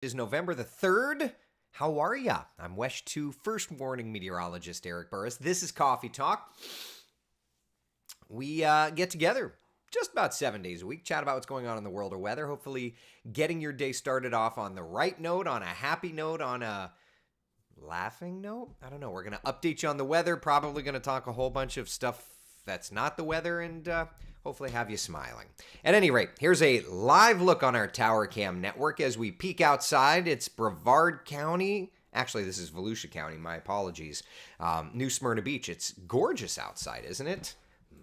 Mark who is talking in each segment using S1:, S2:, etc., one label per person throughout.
S1: Is November the 3rd. How are ya? I'm WESH 2 First Warning Meteorologist Eric Burris. This is Coffee Talk. We get together just about 7 days a week, chat about what's going on in the world of weather, hopefully getting your day started off on the right note, on a happy note, on a laughing note. I don't know. We're going to update you on the weather, probably going to talk a whole bunch of stuff that's not the weather, and hopefully have you smiling. At any rate, here's a live look on our Tower Cam network as we peek outside. It's Brevard County. Actually, this is Volusia County. My apologies. New Smyrna Beach. It's gorgeous outside, isn't it?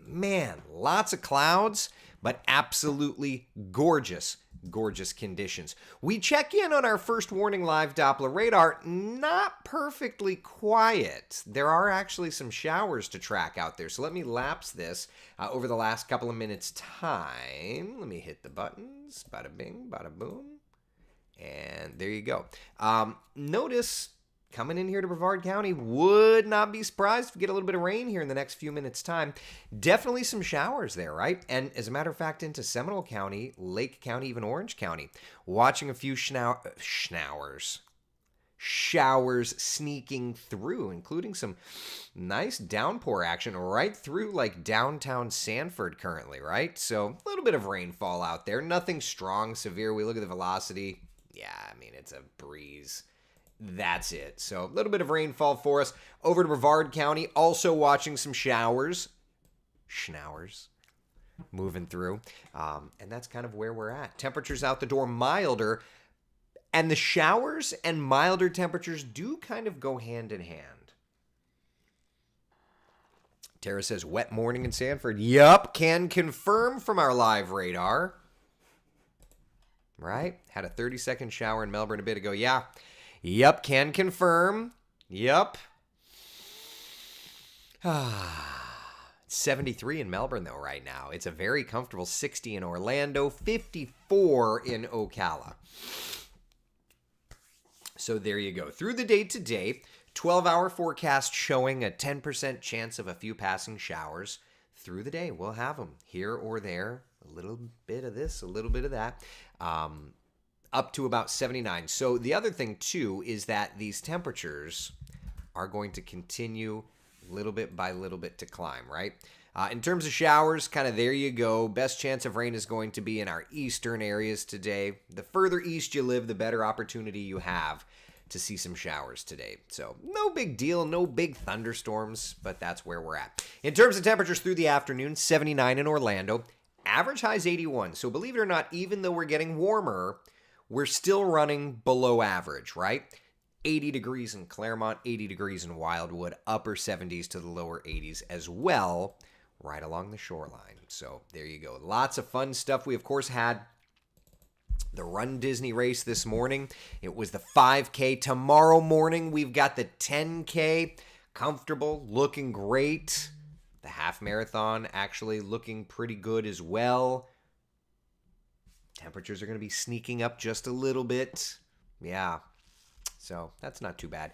S1: Man, lots of clouds, but absolutely gorgeous conditions. We check in on our First Warning Live Doppler radar. Not perfectly quiet. There are actually some showers to track out there. So let me lapse this over the last couple of minutes' time. Let me hit the buttons. Bada bing, bada boom. And there you go. Notice coming in here to Brevard County, would not be surprised if we get a little bit of rain here in the next few minutes' time. Definitely some showers there, right? And as a matter of fact, into Seminole County, Lake County, even Orange County, watching a few showers sneaking through, including some nice downpour action right through like downtown Sanford currently, right? So a little bit of rainfall out there. Nothing strong, severe. We look at the velocity. Yeah, I mean, it's a breeze. That's it. So a little bit of rainfall for us. Over to Brevard County, also watching some showers. Moving through. And that's kind of where we're at. Temperatures out the door milder. And the showers and milder temperatures do kind of go hand in hand. Tara says, wet morning in Sanford. Yup, can confirm from our live radar. Right? Had a 30-second shower in Melbourne a bit ago. Yeah. Yep, can confirm. Yep. 73 in Melbourne, though, right now. It's a very comfortable 60 in Orlando, 54 in Ocala. So there you go. Through the day today, 12-hour forecast showing a 10% chance of a few passing showers. Through the day, we'll have them here or there. A little bit of this, a little bit of that. Up to about 79. So the other thing, too, is that these temperatures are going to continue little bit by little bit to climb, right? In terms of showers, kind of there you go. Best chance of rain is going to be in our eastern areas today. The further east you live, the better opportunity you have to see some showers today. So no big deal, no big thunderstorms, but that's where we're at. In terms of temperatures through the afternoon, 79 in Orlando. Average high is 81. So believe it or not, even though we're getting warmer, we're still running below average, right? 80 degrees in Claremont, 80 degrees in Wildwood, upper 70s to the lower 80s as well, right along the shoreline. So there you go. Lots of fun stuff. We, of course, had the Run Disney race this morning. It was the 5K. Tomorrow morning, we've got the 10K. Comfortable, looking great. The half marathon actually looking pretty good as well. Temperatures are going to be sneaking up just a little bit. Yeah. So that's not too bad.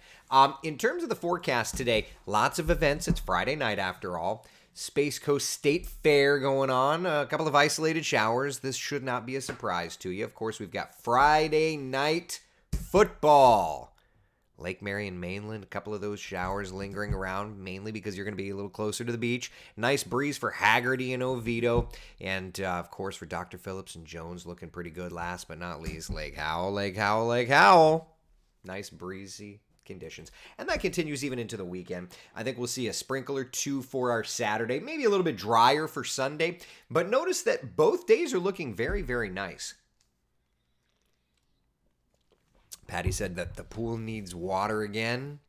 S1: In terms of the forecast today, lots of events. It's Friday night after all. Space Coast State Fair going on. A couple of isolated showers. This should not be a surprise to you. Of course, we've got Friday night football. Lake Marion Mainland, a couple of those showers lingering around, mainly because you're going to be a little closer to the beach. Nice breeze for Haggerty and Oviedo. And, of course, for Dr. Phillips and Jones, looking pretty good. Last but not least, Lake Howell. Nice breezy conditions. And that continues even into the weekend. I think we'll see a sprinkle or two for our Saturday. Maybe a little bit drier for Sunday. But notice that both days are looking very, very nice. Patty said that the pool needs water again.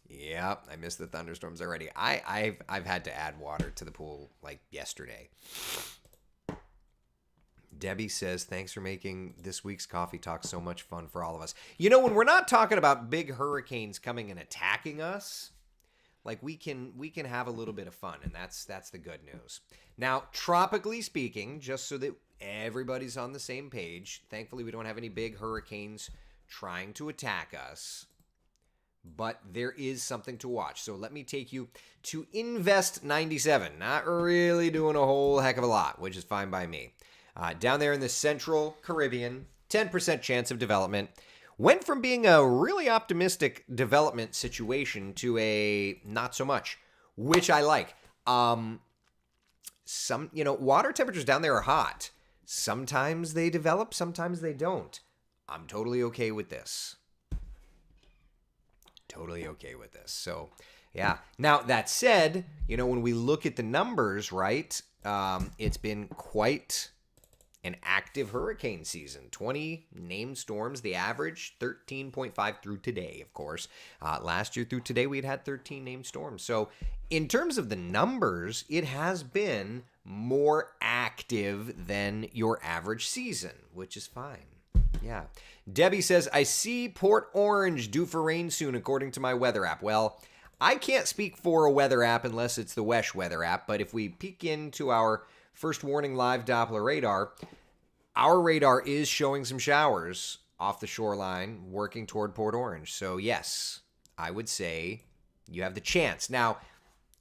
S1: Yep, I missed the thunderstorms already. I've had to add water to the pool like yesterday. Debbie says, thanks for making this week's Coffee Talk so much fun for all of us. You know, when we're not talking about big hurricanes coming and attacking us, like we can have a little bit of fun, and that's the good news. Now, tropically speaking, just so that everybody's on the same page, thankfully we don't have any big hurricanes trying to attack us, but there is something to watch. So let me take you to Invest 97. Not really doing a whole heck of a lot, which is fine by me. Down there in the Central Caribbean, 10% chance of development. Went from being a really optimistic development situation to a not so much, which I like. Water temperatures down there are hot. Sometimes they develop, sometimes they don't. I'm totally okay with this. Totally okay with this. So, yeah. Now, that said, when we look at the numbers, right, it's been quite an active hurricane season. 20 named storms, the average 13.5 through today, of course. Last year through today, we had 13 named storms. So in terms of the numbers, it has been more active than your average season, which is fine. Yeah. Debbie says, I see Port Orange due for rain soon, according to my weather app. Well, I can't speak for a weather app unless it's the WESH weather app, but if we peek into our First Warning Live Doppler radar, our radar is showing some showers off the shoreline working toward Port Orange. So yes, I would say you have the chance. Now,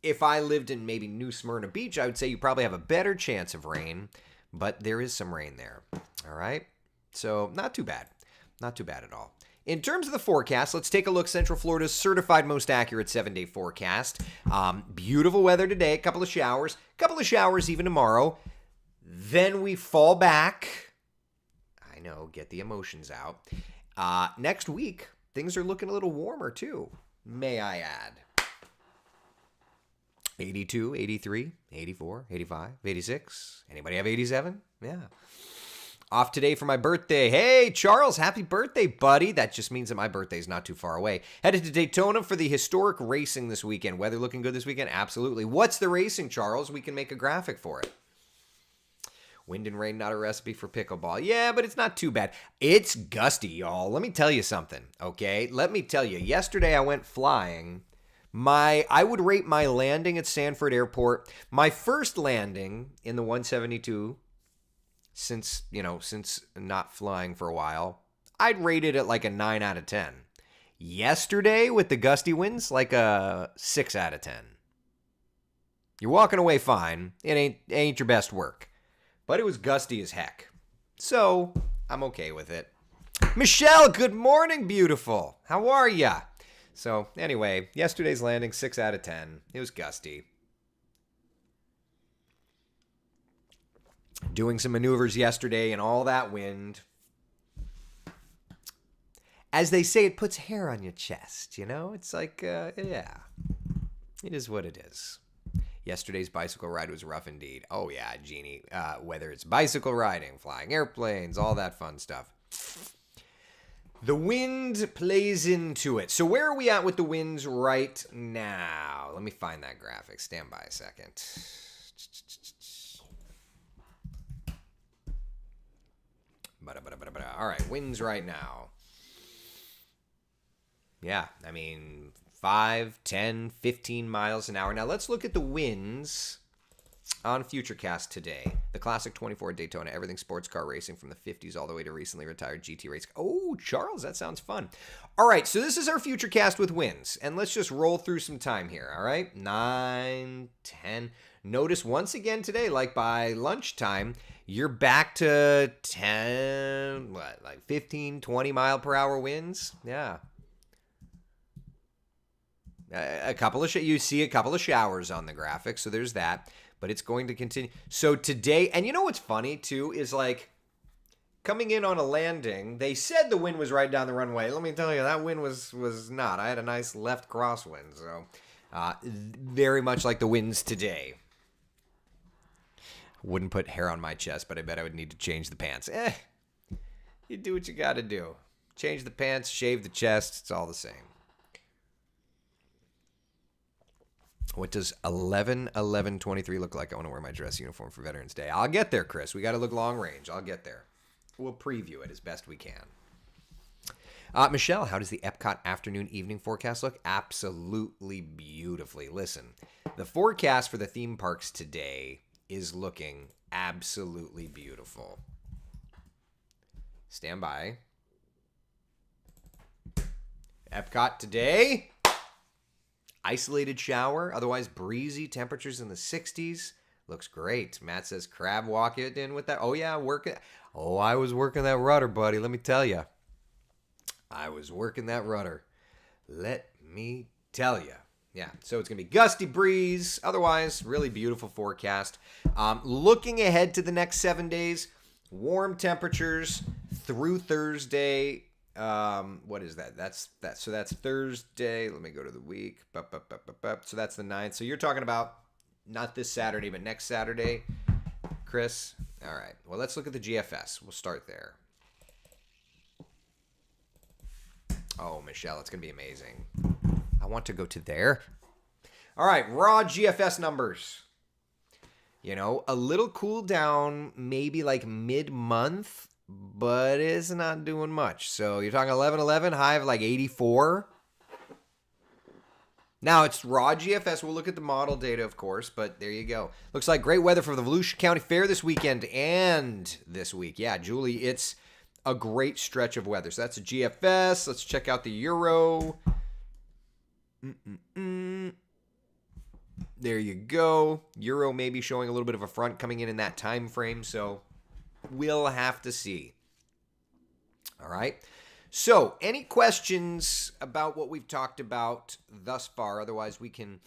S1: if I lived in maybe New Smyrna Beach, I would say you probably have a better chance of rain, but there is some rain there. All right? So not too bad. Not too bad at all. In terms of the forecast, let's take a look. Central Florida's certified most accurate 7-day forecast. Beautiful weather today, a couple of showers even tomorrow. Then we fall back. I know, get the emotions out. Next week, things are looking a little warmer too, may I add. 82, 83, 84, 85, 86. Anybody have 87? Yeah. Off today for my birthday. Hey, Charles, happy birthday, buddy. That just means that my birthday is not too far away. Headed to Daytona for the historic racing this weekend. Weather looking good this weekend? Absolutely. What's the racing, Charles? We can make a graphic for it. Wind and rain, not a recipe for pickleball. Yeah, but it's not too bad. It's gusty, y'all. Let me tell you something, okay? Let me tell you. Yesterday I went flying. I would rate my landing at Sanford Airport, my first landing in the 172, since not flying for a while, I'd rate it at like a 9 out of 10. Yesterday with the gusty winds, like a 6 out of 10. You're walking away fine. It ain't your best work. But it was gusty as heck. So, I'm okay with it. Michelle, good morning, beautiful. How are ya? So, anyway, yesterday's landing, 6 out of 10. It was gusty. Doing some maneuvers yesterday and all that wind. As they say, it puts hair on your chest, It's like, yeah. It is what it is. Yesterday's bicycle ride was rough indeed. Oh, yeah, Jeannie. Whether it's bicycle riding, flying airplanes, all that fun stuff. The wind plays into it. So where are we at with the winds right now? Let me find that graphic. Stand by a second. All right, winds right now. Yeah, 5, 10, 15 miles an hour. Now let's look at the winds on Futurecast today. The classic 24 Daytona, everything sports car racing from the 50s all the way to recently retired GT race. Oh, Charles, that sounds fun. All right, so this is our Futurecast with winds. And let's just roll through some time here, all right? 9, 10. Notice once again today, like by lunchtime, you're back to 15, 20 mile per hour winds? Yeah. You see a couple of showers on the graphic, so there's that. But it's going to continue. So today, and you know what's funny too, is like coming in on a landing, they said the wind was right down the runway. Let me tell you, that wind was not. I had a nice left crosswind, so very much like the winds today. Wouldn't put hair on my chest, but I bet I would need to change the pants. You do what you got to do. Change the pants, shave the chest, it's all the same. What does 11/11/23 look like? I want to wear my dress uniform for Veterans Day. I'll get there, Chris. We got to look long range. I'll get there. We'll preview it as best we can. Michelle, how does the Epcot afternoon evening forecast look? Absolutely beautifully. Listen, the forecast for the theme parks today is looking absolutely beautiful. Stand by. Epcot today. Isolated shower, otherwise breezy, temperatures in the 60s. Looks great. Matt says crab walk it in with that. Oh, yeah, working. Oh, I was working that rudder, buddy. Let me tell you. I was working that rudder. Let me tell you. Yeah, so it's going to be gusty breeze. Otherwise, really beautiful forecast. Looking ahead to the next 7 days, warm temperatures through Thursday. What is that? That's that. So that's Thursday. Let me go to the week. So that's the 9th. So you're talking about not this Saturday, but next Saturday, Chris. All right. Well, let's look at the GFS. We'll start there. Oh, Michelle, it's going to be amazing. I want to go to there. All right, raw GFS numbers. You know, a little cool down, maybe like mid-month, but it's not doing much. So you're talking 11-11, high of like 84. Now, it's raw GFS. We'll look at the model data, of course, but there you go. Looks like great weather for the Volusia County Fair this weekend and this week. Yeah, Julie, it's a great stretch of weather. So that's a GFS. Let's check out the Euro. There you go. Euro maybe showing a little bit of a front coming in that time frame. So we'll have to see. All right. So any questions about what we've talked about thus far? Otherwise, we can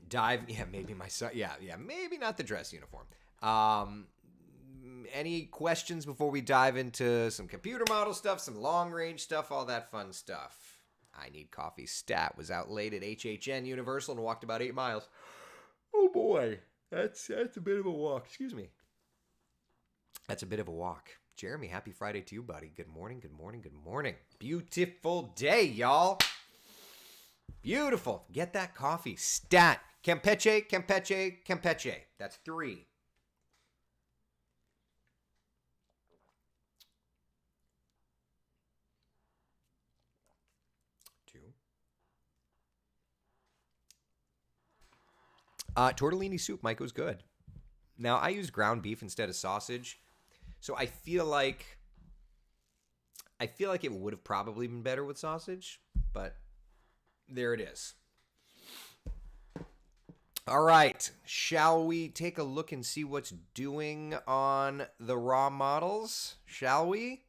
S1: dive. Yeah, maybe my son. Yeah, maybe not the dress uniform. Any questions before we dive into some computer model stuff, some long range stuff, all that fun stuff? I Need Coffee stat was out late at HHN Universal and walked about 8 miles. Oh boy, that's a bit of a walk. Excuse me. That's a bit of a walk. Jeremy, happy Friday to you, buddy. Good morning, good morning, good morning. Beautiful day, y'all. Beautiful. Get that coffee stat. Campeche, Campeche, Campeche. That's 3. Tortellini soup, Mike, was good. Now, I use ground beef instead of sausage, so I feel like it would have probably been better with sausage, but there it is. All right, shall we take a look and see what's doing on the raw models? Shall we?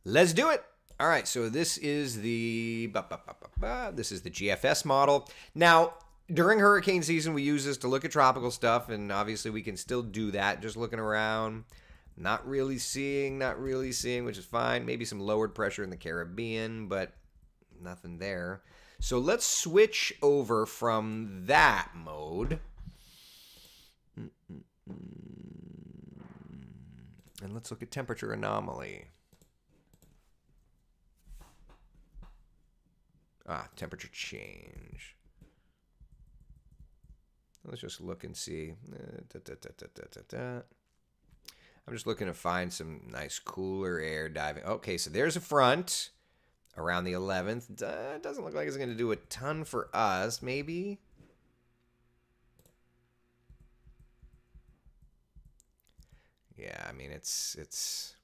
S1: Let's do it. All right, so this is the GFS model. Now, during hurricane season, we use this to look at tropical stuff, and obviously we can still do that, just looking around, not really seeing, which is fine. Maybe some lowered pressure in the Caribbean, but nothing there. So let's switch over from that mode. And let's look at temperature anomaly. Temperature change. Let's just look and see. I'm just looking to find some nice cooler air diving. Okay, so there's a front around the 11th. It doesn't look like it's going to do a ton for us. Maybe. Yeah, I mean, it's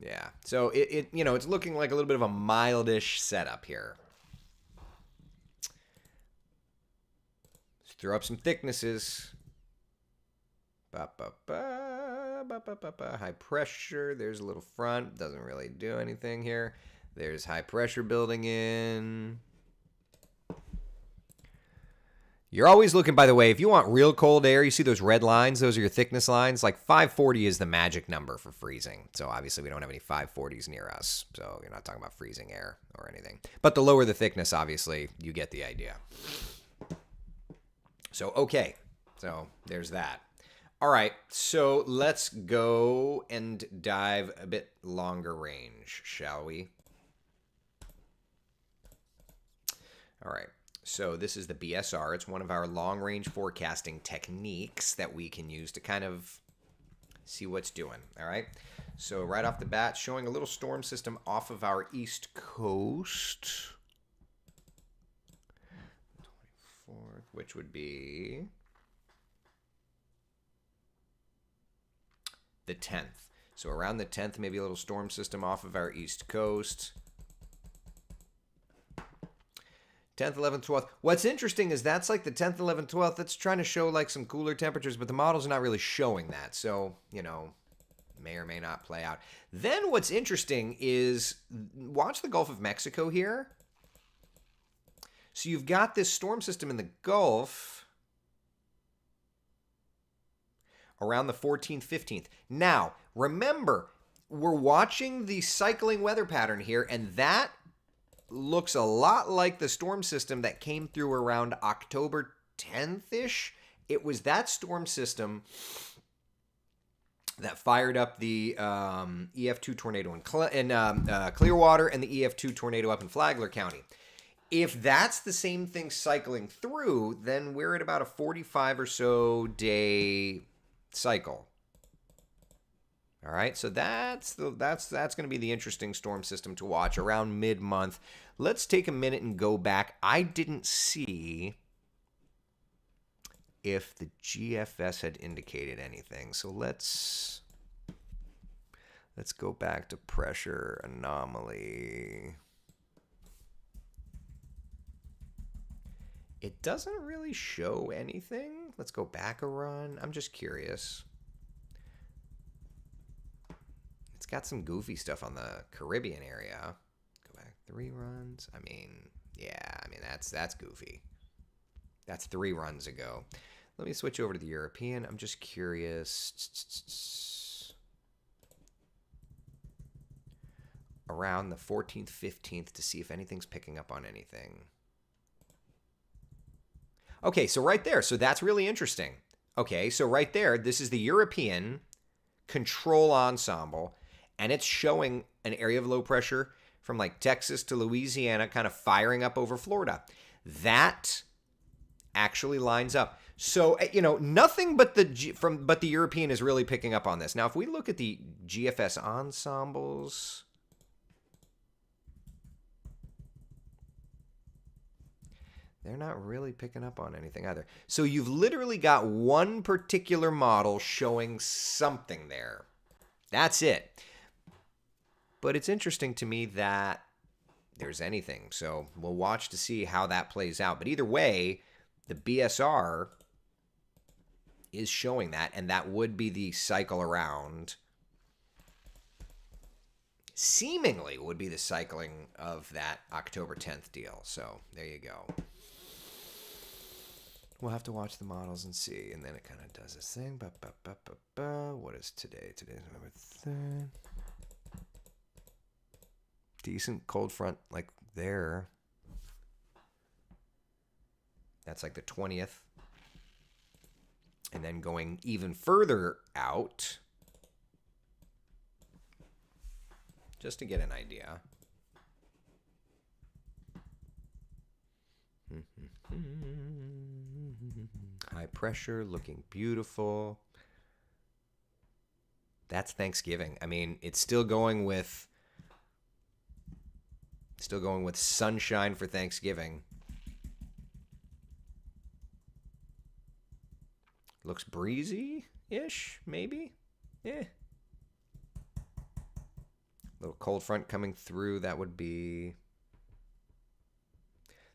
S1: yeah. So it's looking like a little bit of a mildish setup here. Let's throw up some thicknesses. High pressure. There's a little front. Doesn't really do anything here. There's high pressure building in. You're always looking, by the way, if you want real cold air, you see those red lines? Those are your thickness lines. Like 540 is the magic number for freezing. So obviously we don't have any 540s near us. So you're not talking about freezing air or anything. But the lower the thickness, obviously, you get the idea. So, okay. So there's that. All right. So let's go and dive a bit longer range, shall we? All right. So this is the BSR. It's one of our long-range forecasting techniques that we can use to kind of see what's doing, all right? So right off the bat, showing a little storm system off of our east coast. 24th, which would be the 10th. So around the 10th, maybe a little storm system off of our east coast. 10th, 11th, 12th. What's interesting is that's like the 10th, 11th, 12th. That's trying to show like some cooler temperatures, but the models are not really showing that. So, may or may not play out. Then what's interesting is watch the Gulf of Mexico here. So you've got this storm system in the Gulf around the 14th, 15th. Now, remember, we're watching the cycling weather pattern here, and that looks a lot like the storm system that came through around October 10th-ish. It was that storm system that fired up the EF2 tornado in Clearwater and the EF2 tornado up in Flagler County. If that's the same thing cycling through, then we're at about a 45 or so day cycle. All right, so that's going to be the interesting storm system to watch around mid-month. Let's take a minute and go back. I didn't see if the GFS had indicated anything. So let's go back to pressure anomaly. It doesn't really show anything. Let's go back a run. I'm just curious. It's got some goofy stuff on the Caribbean area. Go back 3 runs. That's goofy. That's 3 runs ago. Let me switch over to the European. I'm just curious. Around the 14th, 15th to see if anything's picking up on anything. Okay, so right there. So that's really interesting. Okay, so right there, this is the European control ensemble, and it's showing an area of low pressure from like Texas to Louisiana kind of firing up over Florida. That actually lines up. So, nothing but the European is really picking up on this. Now, if we look at the GFS ensembles, they're not really picking up on anything either. So you've literally got one particular model showing something there. That's it. But it's interesting to me that there's anything. So we'll watch to see how that plays out. But either way, the BSR is showing that, and that would be the cycle around. Seemingly would be the cycling of that October 10th deal. So there you go. We'll have to watch the models and see, and then it kind of does this thing. What is today? Today's November 3rd. Decent cold front like there. That's like the 20th. And then going even further out, just to get an idea. High pressure, looking beautiful. That's Thanksgiving. I mean, it's still going with sunshine for Thanksgiving. Looks breezy-ish, maybe. Yeah. Little cold front coming through. That would be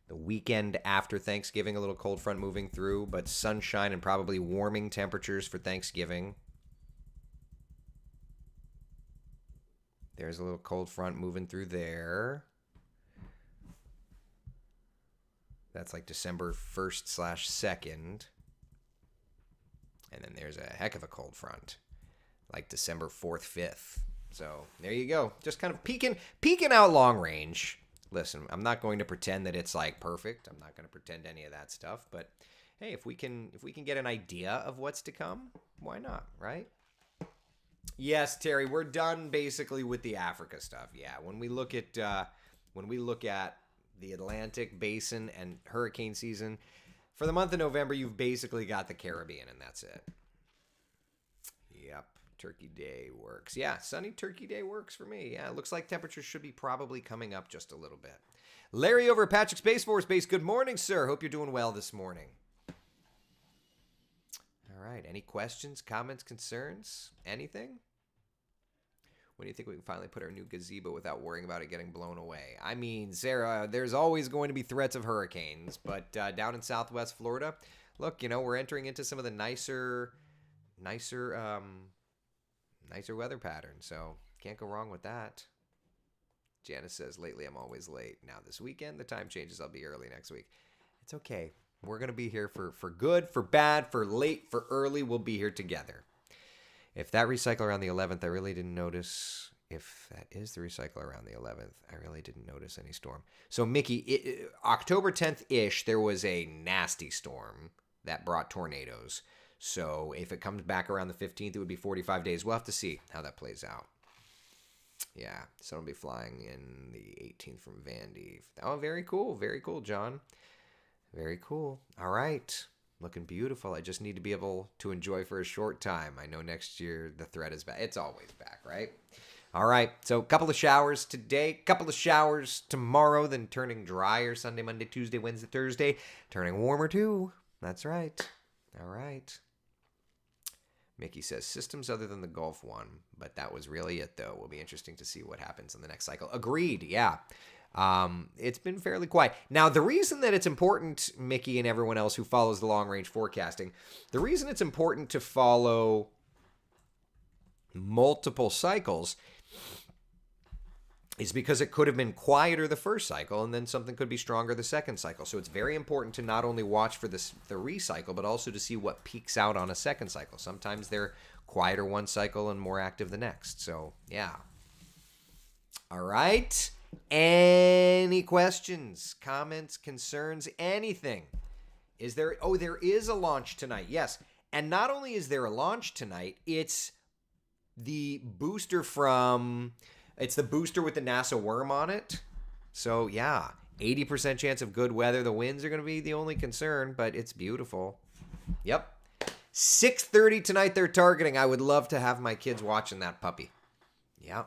S1: the weekend after Thanksgiving. A little cold front moving through, but sunshine and probably warming temperatures for Thanksgiving. There's a little cold front moving through there. That's like December 1st/2nd. And then there's a heck of a cold front, like December 4th, 5th. So there you go. Just kind of peeking out long range. Listen, I'm not going to pretend that it's like perfect. I'm not going to pretend any of that stuff. But hey, if we can get an idea of what's to come, why not, right? Yes, Terry, we're done basically with the Africa stuff. Yeah, when we look at the Atlantic Basin and hurricane season. For the month of November, you've basically got the Caribbean, and that's it. Yep, Turkey Day works. Yeah, sunny Turkey Day works for me. Yeah, it looks like temperatures should be probably coming up just a little bit. Larry over at Patrick Space Force Base, good morning, sir. Hope you're doing well this morning. All right, any questions, comments, concerns, anything? When do you think we can finally put our new gazebo without worrying about it getting blown away? I mean, Sarah, there's always going to be threats of hurricanes, but down in Southwest Florida, look, we're entering into some of the nicer weather patterns, so can't go wrong with that. Janice says, lately I'm always late. Now this weekend, the time changes. I'll be early next week. It's okay. We're going to be here for good, for bad, for late, for early. We'll be here together. If that recycle around the 11th, I really didn't notice. If that is the recycle around the 11th, I really didn't notice any storm. So, Mickey, October 10th-ish, there was a nasty storm that brought tornadoes. So, if it comes back around the 15th, it would be 45 days. We'll have to see how that plays out. Yeah, someone will be flying in the 18th from Vandy. Oh, very cool. Very cool, John. Very cool. All right. Looking beautiful. I just need to be able to enjoy for a short time. I know next year the threat is back. It's always back, right? All right. So a couple of showers today, couple of showers tomorrow, then turning drier Sunday, Monday, Tuesday, Wednesday, Thursday. Turning warmer too. That's right. All right. Mickey says, systems other than the Gulf one, but that was really it, though. Will be interesting to see what happens in the next cycle. Agreed, yeah. It's been fairly quiet. Now, the reason that it's important, Mickey and everyone else who follows the long-range forecasting, the reason it's important to follow multiple cycles is because it could have been quieter the first cycle, and then something could be stronger the second cycle. So it's very important to not only watch for the recycle, but also to see what peaks out on a second cycle. Sometimes they're quieter one cycle and more active the next. So, yeah. All right. Any questions, comments, concerns, anything? Is there... Oh, there is a launch tonight. Yes. And not only is there a launch tonight, it's the booster from... It's the booster with the NASA worm on it. So, yeah, 80% chance of good weather. The winds are going to be the only concern, but it's beautiful. Yep. 6:30 tonight they're targeting. I would love to have my kids watching that puppy. Yeah.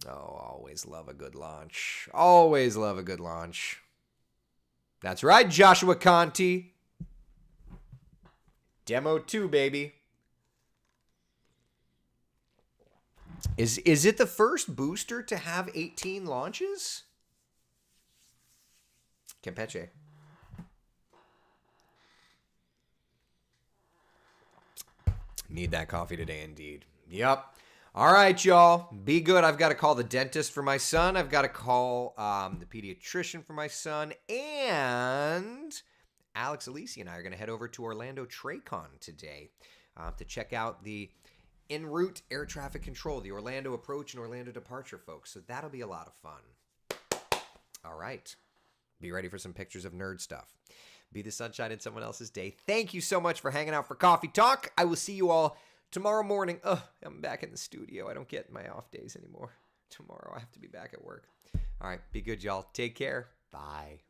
S1: Oh, always love a good launch. Always love a good launch. That's right, Joshua Conti. Demo 2, baby. Is it the first booster to have 18 launches? Campeche. Need that coffee today, indeed. Yep. All right, y'all. Be good. I've got to call the dentist for my son. I've got to call the pediatrician for my son. And Alex Alisi and I are going to head over to Orlando TRACON today to check out the en route air traffic control, the Orlando approach and Orlando departure, folks. So that'll be a lot of fun. All right. Be ready for some pictures of nerd stuff. Be the sunshine in someone else's day. Thank you so much for hanging out for Coffee Talk. I will see you all tomorrow morning. I'm back in the studio. I don't get my off days anymore. Tomorrow I have to be back at work. All right. Be good, y'all. Take care. Bye.